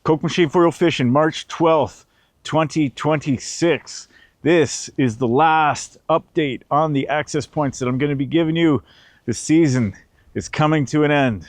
Kokemachine for Real Fishing, March 12th, 2026. This is the last update on the access points that I'm going to be giving you. The season is coming to an end.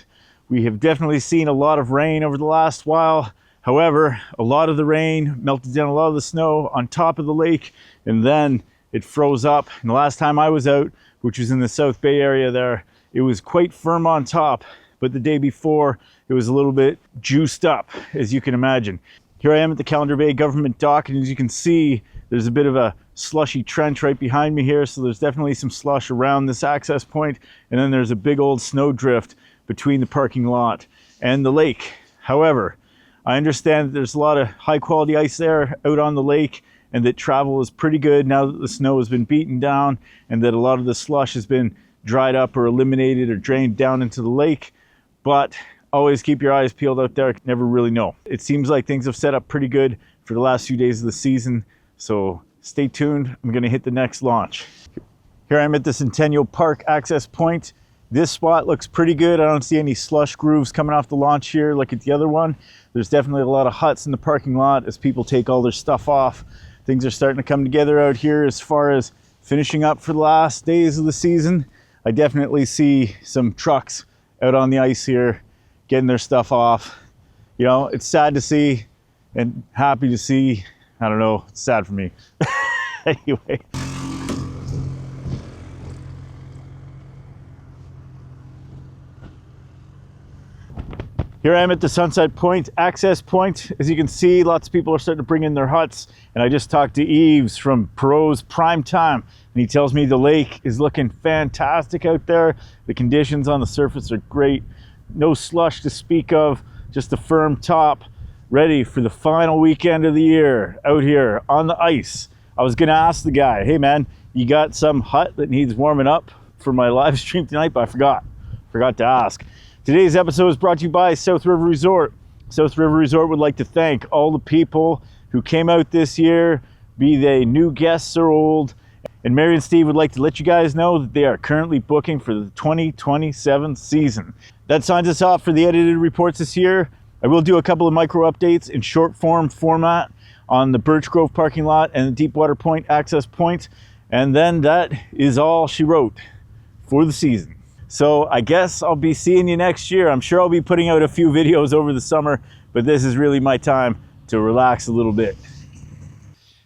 We have definitely seen a lot of rain over the last while. However, a lot of the rain melted down a lot of the snow on top of the lake, and then it froze up. And the last time I was out, which was in the South Bay area there, it was quite firm on top, but the day before it was a little bit juiced up, as you can imagine. Here I am at the Calendar Bay Government Dock, and as you can see, there's a bit of a slushy trench right behind me here, so there's definitely some slush around this access point, and then there's a big old snow drift between the parking lot and the lake. However, I understand that there's a lot of high quality ice there out on the lake, and that travel is pretty good now that the snow has been beaten down, and that a lot of the slush has been dried up or eliminated or drained down into the lake. But always keep your eyes peeled out there, never really know. It seems like things have set up pretty good for the last few days of the season, so stay tuned. I'm gonna hit the next launch. Here I am at the Centennial Park access point. This spot looks pretty good. I don't see any slush grooves coming off the launch here like at the other one. There's definitely a lot of huts in the parking lot as people take all their stuff off. Things are starting to come together out here as far as finishing up for the last days of the season. I definitely see some trucks out on the ice here getting their stuff off. You know, it's sad to see and happy to see. I don't know, it's sad for me. Anyway. Here I am at the Sunset Point access point. As you can see, lots of people are starting to bring in their huts, and I just talked to Yves from Perot's Prime Time, and he tells me the lake is looking fantastic out there. The conditions on the surface are great. No slush to speak of, just a firm top, ready for the final weekend of the year out here on the ice. I was gonna ask the guy, hey man, you got some hut that needs warming up for my live stream tonight, but I forgot to ask. Today's episode is brought to you by South River Resort. South River Resort would like to thank all the people who came out this year, be they new guests or old. And Mary and Steve would like to let you guys know that they are currently booking for the 2027 season. That signs us off for the edited reports this year. I will do a couple of micro updates in short form format on the Birch Grove parking lot and the Deepwater Point access point. And then that is all she wrote for the season. So I guess I'll be seeing you next year. I'm sure I'll be putting out a few videos over the summer, but this is really my time to relax a little bit.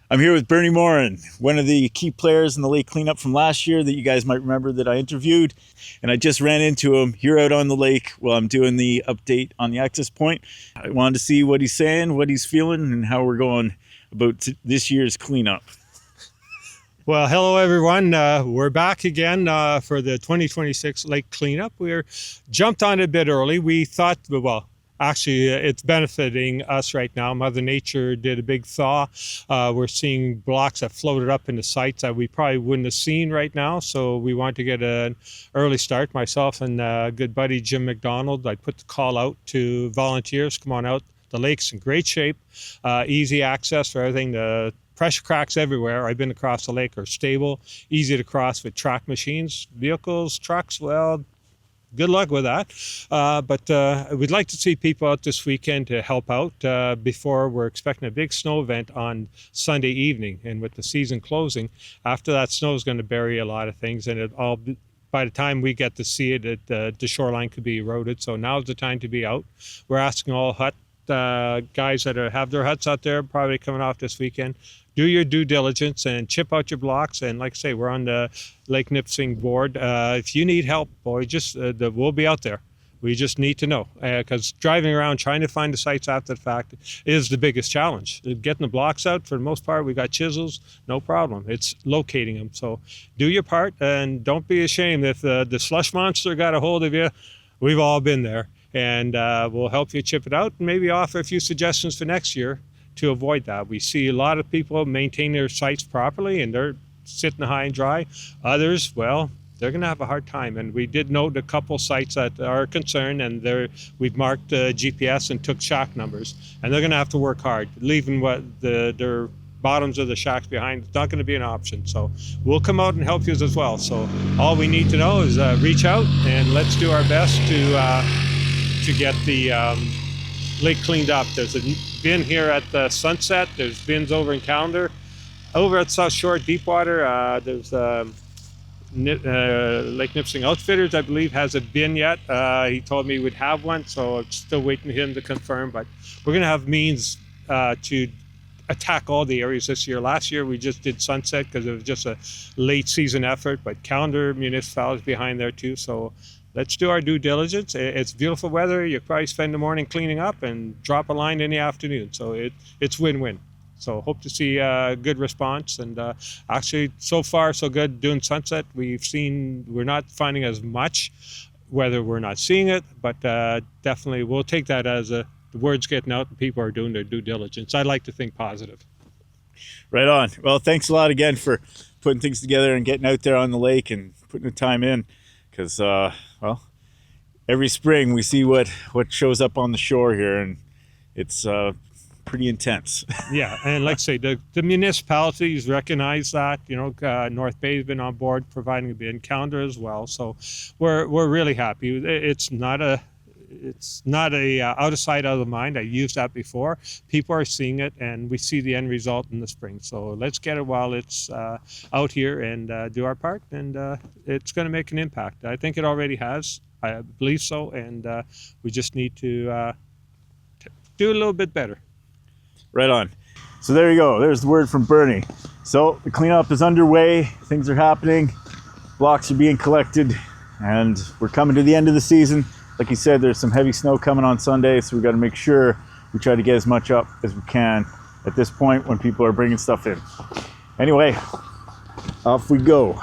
I'm here with Bernie Morin, one of the key players in the lake cleanup from last year that you guys might remember that I interviewed. And I just ran into him here out on the lake while I'm doing the update on the access point. I wanted to see what he's saying, what he's feeling, and how we're going about this year's cleanup. Well, hello everyone. We're back again for the 2026 lake cleanup. We're jumped on it a bit early. We thought, well, actually it's benefiting us right now. Mother Nature did a big thaw. We're seeing blocks that floated up into sites that we probably wouldn't have seen right now. So we want to get an early start. Myself and good buddy Jim McDonald, I put the call out to volunteers, come on out. The lake's in great shape, easy access for everything. The pressure cracks everywhere. I've been across the lake are stable, easy to cross with track machines. Vehicles, trucks, well, good luck with that. But we'd like to see people out this weekend to help out before we're expecting a big snow event on Sunday evening. And with the season closing, after that snow is going to bury a lot of things, and it all by the time we get to see it, the shoreline could be eroded. So now's the time to be out. We're asking all hut guys that have their huts out there, probably coming off this weekend, do your due diligence and chip out your blocks. And like I say, we're on the Lake Nipissing board. If you need help, boy, just we'll be out there. We just need to know, because driving around trying to find the sites after the fact is the biggest challenge. Getting the blocks out, for the most part, we got chisels, no problem. It's locating them. So do your part, and don't be ashamed if the slush monster got a hold of you. We've all been there. And we'll help you chip it out and maybe offer a few suggestions for next year to avoid that. We see a lot of people maintain their sites properly and they're sitting high and dry. Others, well, they're going to have a hard time. And we did note a couple sites that are concerned, and we've marked GPS and took shack numbers, and they're going to have to work hard. Leaving their bottoms of the shacks behind, it's not going to be an option. So we'll come out and help you as well. So all we need to know is reach out and let's do our best to get the lake cleaned up. There's a bin here at the Sunset. There's bins over in Calendar. Over at South Shore Deepwater, there's Lake Nipissing Outfitters, I believe, has a bin yet. He told me he would have one, so I'm still waiting for him to confirm. But we're going to have means to attack all the areas this year. Last year we just did Sunset because it was just a late season effort, but Calendar municipalities behind there too. So let's do our due diligence. It's beautiful weather. You probably spend the morning cleaning up and drop a line in the afternoon. So it's win-win. So hope to see a good response. And actually, so far so good doing Sunset. We're not finding as much, whether we're not seeing it, but definitely we'll take that as the word's getting out and people are doing their due diligence. I like to think positive. Right on. Well, thanks a lot again for putting things together and getting out there on the lake and putting the time in, because well, every spring we see what shows up on the shore here, and it's pretty intense. Yeah, and like I say, the municipalities recognize that. North Bay's been on board providing a bin, Calendar as well. So we're really happy. It's not a out of sight, out of mind. I used that before. People are seeing it, and we see the end result in the spring. So let's get it while it's out here and do our part, and it's going to make an impact. I think it already has. I believe so, and we just need to do a little bit better. Right on. So there you go. There's the word from Bernie. So the cleanup is underway. Things are happening. Blocks are being collected, and we're coming to the end of the season. Like you said, there's some heavy snow coming on Sunday, so we got to make sure we try to get as much up as we can at this point when people are bringing stuff in. Anyway, off we go.